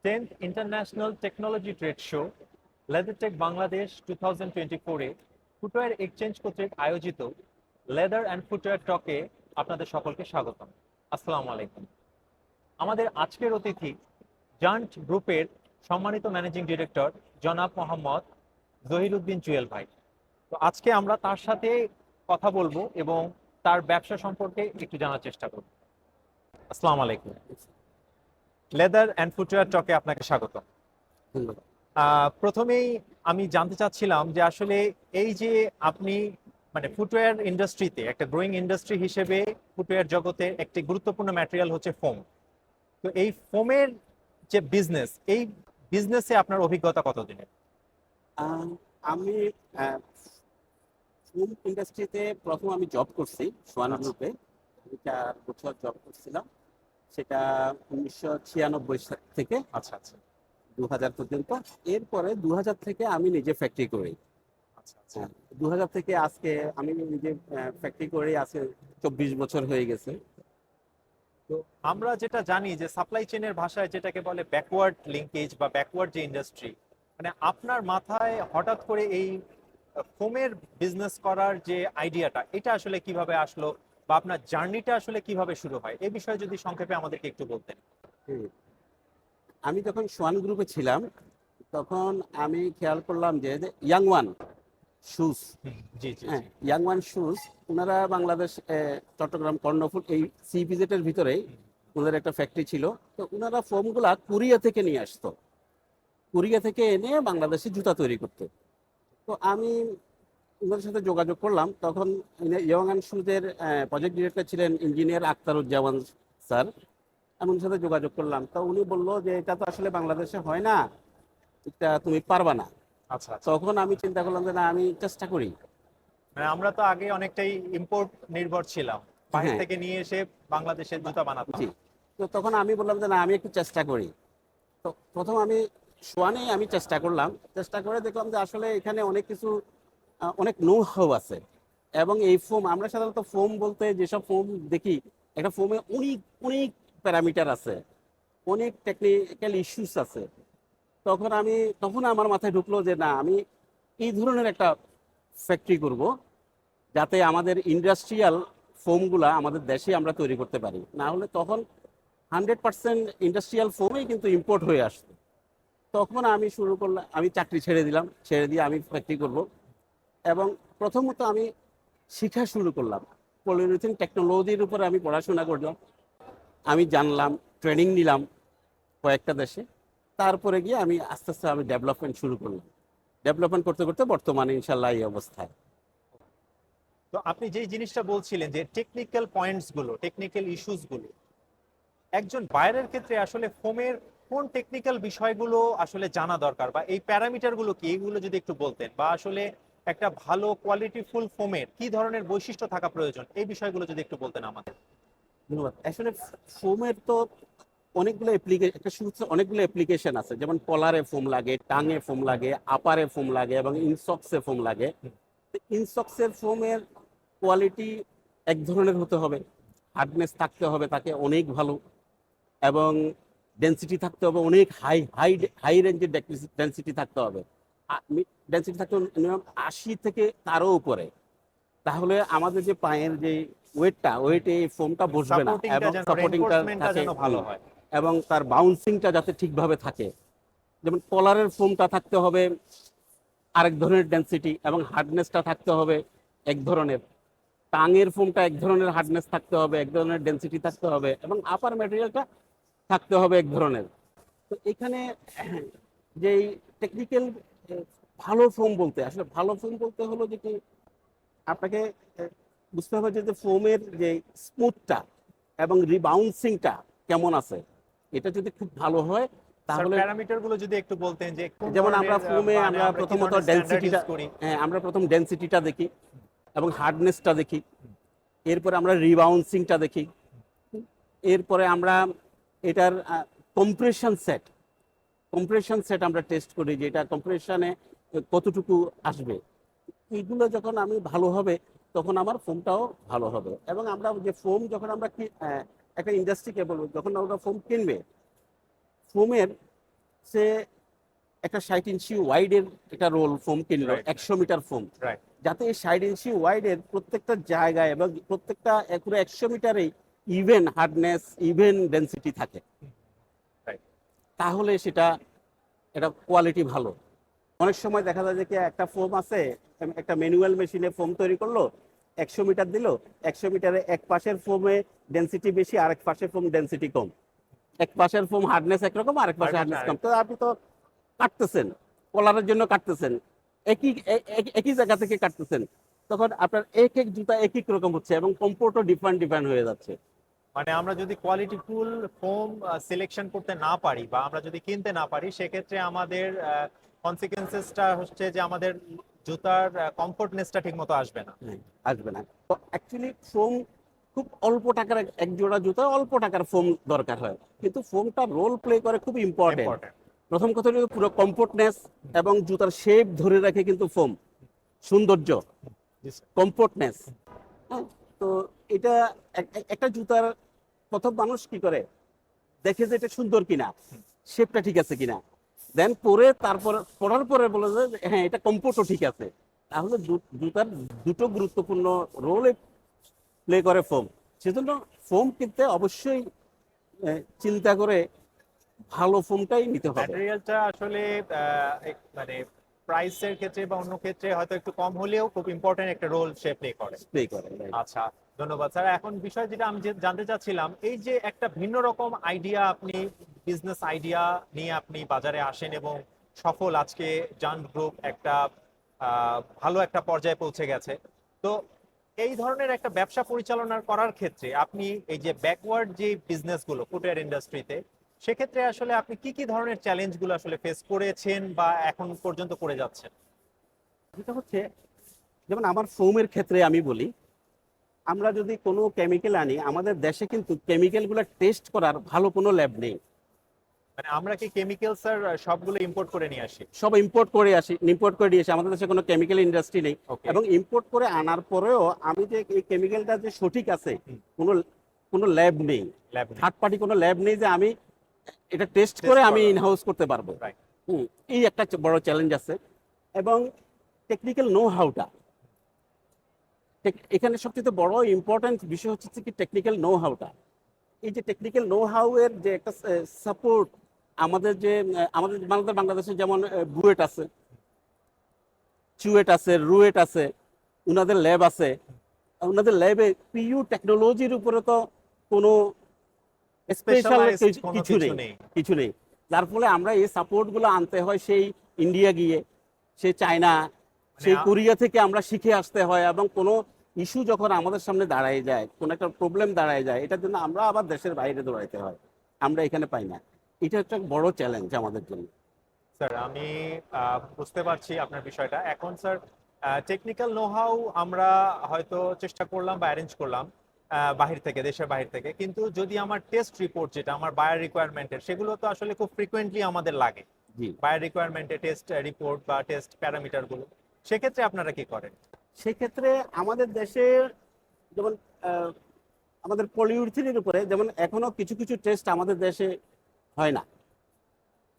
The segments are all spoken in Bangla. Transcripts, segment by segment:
10th International Technology Trade Show Leathertech Bangladesh 2024-এ ফুটওয়্যার এক্সচেঞ্জ কর্তৃক আয়োজিত লেদার অ্যান্ড ফুটওয়্যার টকে আপনাদের সকলকে স্বাগতম। আসসালামু আলাইকুম। আমাদের আজকের অতিথি জান্ট গ্রুপের সম্মানিত ম্যানেজিং ডিরেক্টর জনাব মোহাম্মদ জহিরুদ্দিন জুয়েল ভাই। তো আজকে আমরা তার সাথে কথা বলবো এবং তার ব্যবসা সম্পর্কে একটু জানার চেষ্টা করব। আসসালামু আলাইকুম। লেদার অ্যান্ড ফুটওয়্যার টকে আপনাকে স্বাগত। ধন্যবাদ। প্রথমেই আমি জানতে চাচ্ছিলাম যে আসলে এই যে আপনি মানে ফুটওয়্যার ইন্ডাস্ট্রিতে একটা গ্রোয়িং ইন্ডাস্ট্রি হিসেবে ফুটওয়্যার জগতে একটি গুরুত্বপূর্ণ ম্যাটেরিয়াল হচ্ছে ফোম। তো এই ফোমের যে বিজনেস, এই বিজনেসে আপনার অভিজ্ঞতা কতদিনের? আহ, আমি ফিল্ম ইন্ডাস্ট্রিতে প্রথম আমি জব করছি সোয়ান আচ্ছা। গ্রুপে। আমি 4 বছর জব করছিলাম, সেটা 1996 থেকে আচ্ছা আচ্ছা 2000 পর্যন্ত। এরপরে 2000 থেকে আমি নিজে ফ্যাক্টরি করি। আচ্ছা আচ্ছা। 2000 থেকে আজকে আমি নিজে ফ্যাক্টরি করি, আজকে 24 বছর হয়ে গেছে। তো আমরা যেটা জানি যে সাপ্লাই চেনের ভাষায় যেটাকে বলে ব্যাকওয়ার্ড লিঙ্কেজ বা ব্যাকওয়ার্ড যে ইন্ডাস্ট্রি, মানে আপনার মাথায় হঠাৎ করে এই ফোমের বিজনেস করার যে আইডিয়াটা, এটা আসলে কিভাবে আসলো বা আপনার জার্নিটা আসলে কিভাবে শুরু হয়, এই বিষয়ে যদি সংক্ষেপে আমাদেরকে একটু বলতেন। হুম। আমি যখন সোয়ান গ্রুপে ছিলাম তখন আমি খেয়াল করলাম যে ইয়াং ওয়ান শুজ, জি জি হ্যাঁ, জি। ইয়াং ওয়ান শুজ, ওনারা বাংলাদেশ চট্টগ্রাম কর্ণফুল এই সি ভিজিটের ভিতরেই ওনাদের একটা ফ্যাক্টরি ছিল। তো ওনারা ফোমগুলা কোরিয়া থেকে নিয়ে আসতো, কোরিয়া থেকে এনে বাংলাদেশে জুতা তৈরি করতো। তো আমি ওনাদের সাথে যোগাযোগ করলাম, তখন ইয়াং ওয়ান শুজের প্রজেক্ট ডিরেক্টর ছিলেন ইঞ্জিনিয়ার আখতারুজ্জামান স্যার। আমি ওনার সাথে যোগাযোগ করলাম, তো উনি বললো যে এটা তো আসলে বাংলাদেশে হয় না, এটা তুমি পারবা না। আচ্ছা আচ্ছা। তখন আমি চিন্তা করলাম যে না, আমি চেষ্টা করি। মানে আমরা তো আগে অনেকটাই ইম্পোর্ট নির্ভর ছিলাম, বাইরে হ্যাঁ, থেকে নিয়ে এসে বাংলাদেশের জুতা বানাতাম। জি। তো তখন আমি বললাম যে না, আমি একটু চেষ্টা করি। তো প্রথম আমি সোয়ানে আমি চেষ্টা করলাম, চেষ্টা করে দেখলাম যে আসলে এখানে অনেক কিছু অনেক নো হাউ আছে। এবং এই ফোম, আমরা সাধারণত ফোম বলতে যেসব ফোম দেখি, একটা ফোমে অনেক অনেক প্যারামিটার আছে, অনেক টেকনিক্যাল ইস্যুস আছে। তখন আমার মাথায় ঢুকলো যে না, আমি এই ধরনের একটা ফ্যাক্টরি করব, যাতে আমাদের ইন্ডাস্ট্রিয়াল ফোমগুলা আমাদের দেশে আমরা তৈরি করতে পারি। না হলে তখন 100% ইন্ডাস্ট্রিয়াল ফোমই কিন্তু ইম্পোর্ট হয়ে আসতো। তখন আমি শুরু করলাম, আমি চাকরি ছেড়ে দিলাম, ছেড়ে দিয়ে আমি ফ্যাক্টরি করব। এবং প্রথমত আমি শিখা শুরু করলাম, পলিউরেথিন টেকনোলজির উপরে আমি পড়াশোনা করলাম, আমি জানলাম, ট্রেনিং নিলাম কয়েকটা দেশে। তারপরে গিয়ে আমি আস্তে আস্তে আমি ডেভেলপমেন্ট শুরু করলাম। ডেভেলপমেন্ট করতে করতে বর্তমানে ইনশাল্লাহ এই অবস্থায়। তো আপনি যেই জিনিসটা বলছিলেন যে টেকনিক্যাল পয়েন্টস গুলো, টেকনিক্যাল ইস্যুস গুলো, একজন বায়ারের ক্ষেত্রে আসলে ফোমের কোন টেকনিক্যাল বিষয়গুলো আসলে জানা দরকার বা এই প্যারামিটার গুলো কি, এইগুলো যদি একটু বলতেন, বা আসলে একটা ভালো কোয়ালিটিফুল ফোমের কি ধরনের বৈশিষ্ট্য থাকা প্রয়োজন, এই বিষয়গুলো যদি একটু বলতেন আমাদের। ধন্যবাদ। আসলে ফোমের তো অনেকগুলো অ্যাপ্লিকেশন, একটা শুরুতে অনেকগুলো অ্যাপ্লিকেশন আছে, যেমন কলারে ফোম লাগে, টাঙে ফোম লাগে, আপারে ফোম লাগে এবং ইনসক্সে ফোম লাগে। ইনসক্সের ফোমের কোয়ালিটি এক ধরনের হতে হবে, হার্ডনেস থাকতে হবে তাকে অনেক ভালো, এবং ডেন্সিটি থাকতে হবে অনেক হাই হাই হাই রেঞ্জের ডেন্সিটি থাকতে হবে। ডেন্সিটি থাকতে হবে মিনিমাম 80 থেকে তারও উপরে। তাহলে আমাদের যে পায়ের যে ওয়েটে এই ফোমটা বসবে না, সাপোর্টিংটা এবং যেন, সাপোর্টিংটা রেইনফোর্সমেন্টটা থাকে। যেন ভালো হয়। এবং তার বাউন্সিংটা যাতে ঠিকভাবে থাকে। যেমন কলারের ফোমটা থাকতে হবে আরেক ধরনের ডেন্সিটি, এবং হার্ডনেসটা থাকতে হবে এক ধরনের। টাঙের ফোমটা এক ধরনের হার্ডনেস থাকতে হবে, এক ধরনের ডেন্সিটি থাকতে হবে, এবং আপার ম্যাটেরিয়ালটা থাকতে হবে এক ধরনের। তো এখানে যেই টেকনিক্যাল ভালো ফোম বলতে, আসলে ভালো ফোম বলতে হলো যে কি, আপনাকে বুঝতে হবে যে ফোমের যে স্মুথটা এবং রিবাউন্সিংটা কেমন আছে। এটা যদি খুব ভালো হয় স্যার, তাহলে, প্যারামিটার গুলো যদি একটু বলতেন যে কোন যেমন আমরা ধরনের ফোমে মানে আমরা আমরা কি প্রথমত ধরনের স্ট্যান্ডার্ড ইউজ ডেন্সিটিটা, করি। হ্যাঁ, আমরা প্রথম ডেন্সিটিটা দেখি এবং হার্ডনেসটা দেখি। এরপরে আমরা রিবাউন্সিংটা দেখি। এরপরে আমরা এটার কম্প্রেশন সেট আমরা টেস্ট করি, যে এটা কম্প্রেশনে কতটুকু আসবে। এইগুলো যখন আমি ভালো হবে, তখন আমার ফোমটাও ভালো হবে। এবং আমরা যে ফোম যখন আমরা একটা ইন্ডাস্ট্রিকে বলবো, যখন আমরা ফোম কিনবে, ফোমের সে একটা 60 ইঞ্চি ওয়াইডের একটা রোল ফোম কিনলো, Right. 100 metre foam, right. যাতে এই 60 ইঞ্চি ওয়াইডের প্রত্যেকটা জায়গায় এবং প্রত্যেকটা পুরো 100 মিটারেই ইভেন হার্ডনেস, ইভেন ডেন্সিটি থাকে, রাইট। তাহলে সেটা এটা কোয়ালিটি ভালো। অনেক সময় দেখা যায় যে কি একটা ফোম আছে, একটা ম্যানুয়াল মেশিনে ফোম তৈরি করলো, 100 মিটার দিল, 100 মিটারে এক পাশের ফোমে ডেন্সিটি বেশি, আরেক পাশের ফোম ডেন্সিটি কম, এক পাশের ফোম হার্ডনেস একরকম, আরেক পাশে আরেক হার্ডনেস পাশে কম। তো আপনি তো কাটতেছেন, কলারের জন্য কাটতেছেন, একই জায়গা থেকে কাটতেছেন, তখন আপনার এক এক জুতা এক এক রকম হচ্ছে এবং কমফোর্টও ডিফারেন্ট ডিফারেন্ট হয়ে যাচ্ছে। মানে আমরা যদি কোয়ালিটিফুল ফোম সিলেকশন করতে না পারি বা আমরা যদি কিনতে না পারি, সেক্ষেত্রে আমাদের কনসিকুয়েন্সেসটা হচ্ছে যে আমাদের জুতার কমফোর্টনেসটা ঠিক মতো আসবে না। হ্যাঁ, আসবে না। তো অ্যাকচুয়ালি ফোম খুব অল্প টাকার এক জোড়া জুতা, অল্প টাকার ফোম দরকার হয়, কিন্তু ফোমটা রোল প্লে করে খুব ইম্পর্টেন্ট। ইম্পর্টেন্ট। প্রথম কথা হলো পুরো কমফোর্টনেস এবং জুতার শেপ ধরে রাখে কিন্তু ফোম, সৌন্দর্য, কমফোর্টনেস। হ্যাঁ, তো এটা একটা জুতার প্রথম মানুষ কি করে, দেখে যে এটা সুন্দর কিনা, শেপটা ঠিক আছে কিনা, দেন পরে তারপর পরার পরে বলে যে হ্যাঁ এটা কমফোর্টও ঠিক আছে। তাহলে জুতার দুটো গুরুত্বপূর্ণ রোলে প্লে করে ফোম। সেজন্য ফোম কিনতে অবশ্যই চিন্তা করে ভালো ফোমটাই নিতে হবে। ম্যাটেরিয়ালটা আসলে মানে প্রাইসের ক্ষেত্রে বা অন্য ক্ষেত্রে হয়তো একটু কম হলেও খুব ইম্পর্টেন্ট একটা রোল সে প্লে করে। প্লে করে, right? আচ্ছা, ধন্যবাদ স্যার। এখন বিষয় যেটা আমি জানতে চাচ্ছিলাম, এই যে একটা ভিন্ন রকম আইডিয়া, আপনি বিজনেস আইডিয়া নিয়ে আপনি বাজারে আসেন এবং সফল, আজকে জান্ট গ্রুপ একটা ভালো একটা পর্যায়ে পৌঁছে গেছে। তো এই ধরনের একটা ব্যবসা পরিচালনা করার ক্ষেত্রে আপনি এই যে ব্যাকওয়ার্ড যে বিজনেসগুলো ফুটওয়্যার ইন্ডাস্ট্রিতে, সেক্ষেত্রে আসলে আপনি কি কি ধরনের চ্যালেঞ্জগুলো আসলে ফেস করেছেন বা এখন পর্যন্ত করে যাচ্ছেন? যেটা হচ্ছে, যেমন আমার ফোমের ক্ষেত্রে আমি বলি, আমরা যদি কোনো কেমিক্যাল আনি, আমাদের দেশে কিন্তু কেমিক্যালগুলো টেস্ট করার ভালো কোনো ল্যাব নেই। মানে আমরা কি কেমিক্যাল স্যার সবগুলো ইম্পোর্ট করে নিয়ে আসি? সব ইম্পোর্ট করে দিয়ে আসি, আমাদের দেশে কোনো কেমিক্যাল ইন্ডাস্ট্রি নেই। ওকে। এবং ইম্পোর্ট করে আনার পরেও আমি যে এই কেমিক্যালটা যে সঠিক আছে, কোনো কোনো ল্যাব নেই, ল্যাব থার্ড পার্টি কোনো ল্যাব নেই যে আমি এটা টেস্ট Test করে আমি করার। ইনহাউস করতে পারবো। রাইট। এই একটা বড় চ্যালেঞ্জ আছে। এবং টেকনিক্যাল নো হাউটা, এখানে সবচেয়ে বড় ইম্পর্টেন্ট বিষয় হচ্ছে কি টেকনিক্যাল নো হাউটা। এই যে টেকনিক্যাল নো হাউ এর যে একটা সাপোর্ট, আমাদের বাংলাদেশে যেমন বুয়েট আছে, চুয়েট আছে, রুয়েট আছে, উনাদের ল্যাব আছে, উনাদের ল্যাবে পিইউ টেকনোলজির উপরে তো কোনো স্পেশাল Specialized কোনো কিছু কিছু নেই, নেই। কিছু নেই। যার ফলে আমরা এই সাপোর্টগুলো আনতে হয় সেই ইন্ডিয়া গিয়ে, সেই চায়না, সেই কোরিয়া থেকে আমরা শিখে আসতে হয়। এবং কোনো ইস্যু যখন আমাদের সামনে দাঁড়ায় যায়, কোনো একটা প্রবলেম দাঁড়ায় যায়, এটার জন্য আমরা আবার দেশের বাইরে দৌড়াইতে হয়, আমরা এখানে পাই না। এটা একটা বড় চ্যালেঞ্জ আমাদের জন্য। স্যার আমি বুঝতে পারছি আপনার বিষয়টা। এখন স্যার টেকনিক্যাল নো হাউ আমরা হয়তো চেষ্টা করলাম বা অ্যারেঞ্জ করলাম বাহির থেকে, দেশের বাহির থেকে, কিন্তু যদি আমার টেস্ট রিপোর্ট যেটা আমার বায়ার রিকোয়ারমেন্টের, সেগুলো তো আসলে খুব ফ্রিকোয়েন্টলি আমাদের লাগে, জি, বায়ার রিকোয়ারমেন্টের টেস্ট রিপোর্ট বা টেস্ট প্যারামিটার গুলো, সেক্ষেত্রে আপনারা কি করেন? সেক্ষেত্রে আমাদের দেশের যেমন আমাদের পলিউরিথিনের উপরে যেমন এখনো কিছু কিছু টেস্ট আমাদের দেশে হয় না।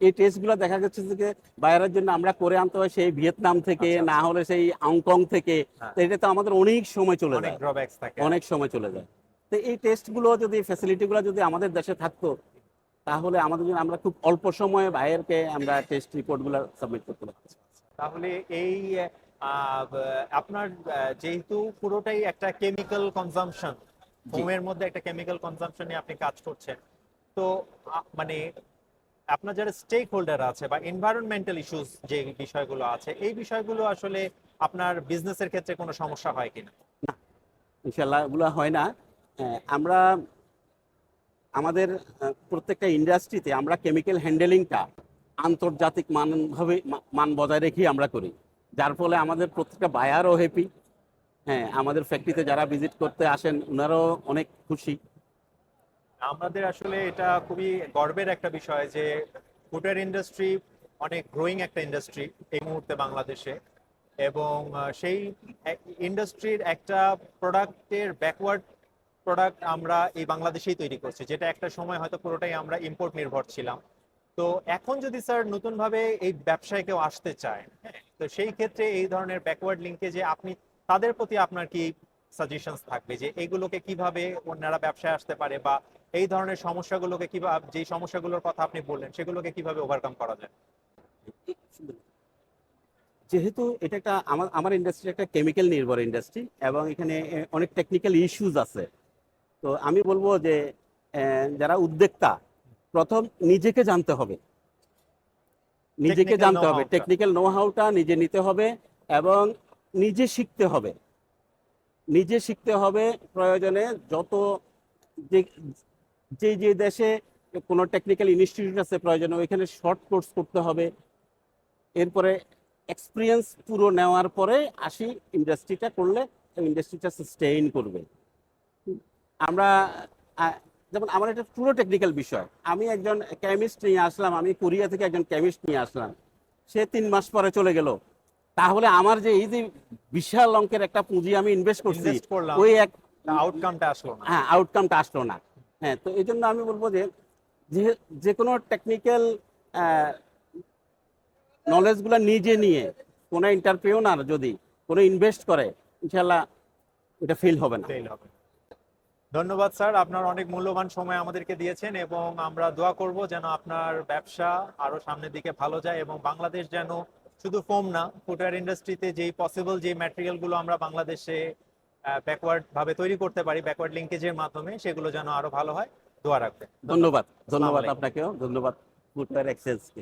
এই টেস্টগুলো দেখা যাচ্ছে যে বাইরের জন্য আমরা করে আনতে হয় সেই ভিয়েতনাম থেকে, আচ্ছা, না আচ্ছা। হলে সেই হংকং থেকে। হ্যাঁ। তো এটা তো আমাদের অনেক সময় চলে অনেক যায়, ড্রব্যাকস থাকে। অনেক সময় চলে যায়। তো এই টেস্টগুলো যদি, ফ্যাসিলিটিগুলো যদি আমাদের দেশে থাকতো, তাহলে আমাদের জন্য আমরা খুব অল্প সময়ে বাইরেরকে আমরা টেস্ট রিপোর্টগুলো সাবমিট করতে পারতাম। তাহলে এই আপনার যেহেতু পুরোটাই একটা কেমিক্যাল কনজাম্পশন, হোমের মধ্যে একটা কেমিক্যাল কনজাম্পশন নিয়ে আপনি কাজ করছেন, তো মানে আপনার যারা স্টেক হোল্ডার আছে বা এনভায়রনমেন্টাল ইস্যুস যে বিষয়গুলো আছে, এই বিষয়গুলো আসলে আপনার বিজনেসের ক্ষেত্রে কোনো সমস্যা হয় কিনা? ইনশাল্লাহ এগুলো হয় না। আমরা আমাদের প্রত্যেকটা ইন্ডাস্ট্রিতে আমরা কেমিক্যাল হ্যান্ডেলিংটা আন্তর্জাতিক মান বজায় রেখেই আমরা করি, যার ফলে আমাদের প্রত্যেকটা বায়ারও হ্যাপি। হ্যাঁ, আমাদের ফ্যাক্টরিতে যারা ভিজিট করতে আসেন ওনারাও অনেক খুশি। আমাদের আসলে এটা খুবই গর্বের একটা বিষয় যে ফুটওয়্যার ইন্ডাস্ট্রি অনেক গ্রোয়িং একটা ইন্ডাস্ট্রি এই মুহূর্তে বাংলাদেশে, এবং সেই ইন্ডাস্ট্রির একটা প্রোডাক্টের ব্যাকওয়ার্ড প্রোডাক্ট আমরা এই বাংলাদেশেই তৈরি করছি, যেটা একটা সময় হয়তো পুরোটাই আমরা ইম্পোর্ট নির্ভর ছিলাম। তো এখন যদি স্যার নতুন ভাবে এই ব্যবসায় কেউ আসতে চায়, হ্যাঁ, তো সেই ক্ষেত্রে এই ধরনের ব্যাকওয়ার্ড লিঙ্কেজে আপনি তাদের প্রতি আপনার কি সাজেশনস থাকবে যে এগুলোকে কিভাবে অন্যরা ব্যবসায় আসতে পারে, বা এই ধরনের সমস্যাগুলোকে কিভাবে, যে সমস্যাগুলোর কথা আপনি বললেন সেগুলোকে কিভাবে ওভারকাম করা যায়? যেহেতু এটা একটা আমার আমার ইন্ডাস্ট্রি একটা কেমিক্যাল নির্ভর ইন্ডাস্ট্রি এবং এখানে অনেক টেকনিক্যাল ইস্যুজ আছে। তো আমি বলবো যে যারা উদ্যোক্তা প্রথম নিজেকে জানতে হবে, নিজেকে Technical জানতে হবে, know-how-টা। টেকনিক্যাল নো হাউটা নিজে নিতে হবে এবং নিজে শিখতে হবে। নিজে শিখতে হবে প্রয়োজনে যত যে যে যে দেশে কোনো টেকনিক্যাল ইনস্টিটিউট আছে প্রয়োজনে ওইখানে শর্ট কোর্স করতে হবে। এরপরে এক্সপিরিয়েন্স পুরো নেওয়ার পরে আসি ইন্ডাস্ট্রিটা করলে ইন্ডাস্ট্রিটা সাস্টেইন করবে। আমরা যেমন আমার এটা পুরো টেকনিক্যাল বিষয়, আমি একজন কেমিস্ট নিয়ে আসলাম, আমি কোরিয়া থেকে একজন কেমিস্ট নিয়ে আসলাম, সে 3 মাস পরে চলে গেল, তাহলে আমার যে এই যে বিশাল অঙ্কের একটা পুঁজি আমি ইনভেস্ট করছি ইনভেস্ট করলাম, ওই এক আউটকামটা আসলো না। হ্যাঁ আউটকামটা আসলো না। হ্যাঁ, তো এই জন্য আমি বলবো যে যে যে কোনো টেকনিক্যাল নলেজগুলো নিজে নিয়ে কোনো এন্টারপ্রেনার যদি কোনো ইনভেস্ট করে ইনশাল্লাহ এটা ফেল হবে না। Fail হবে। ধন্যবাদ স্যার, আপনার অনেক মূল্যবান সময় আমাদেরকে দিয়েছেন এবং আমরা দোয়া করব যেন আপনার ব্যবসা আরো সামনের দিকে ভালো যায় এবং বাংলাদেশ যেন শুধু ফোম না, ফুটওয়্যার ইন্ডাস্ট্রিতে যেই পসিবল যে ম্যাটেরিয়াল গুলো আমরা বাংলাদেশে ব্যাকওয়ার্ড ভাবে তৈরি করতে পারি ব্যাকওয়ার্ড লিঙ্কেজের মাধ্যমে, সেগুলো যেন আরো ভালো হয়। দোয়া রাখবেন। ধন্যবাদ, ধন্যবাদ আলাইকুম। আপনাকেও, ধন্যবাদ ফুটওয়্যার এক্সচেঞ্জকে।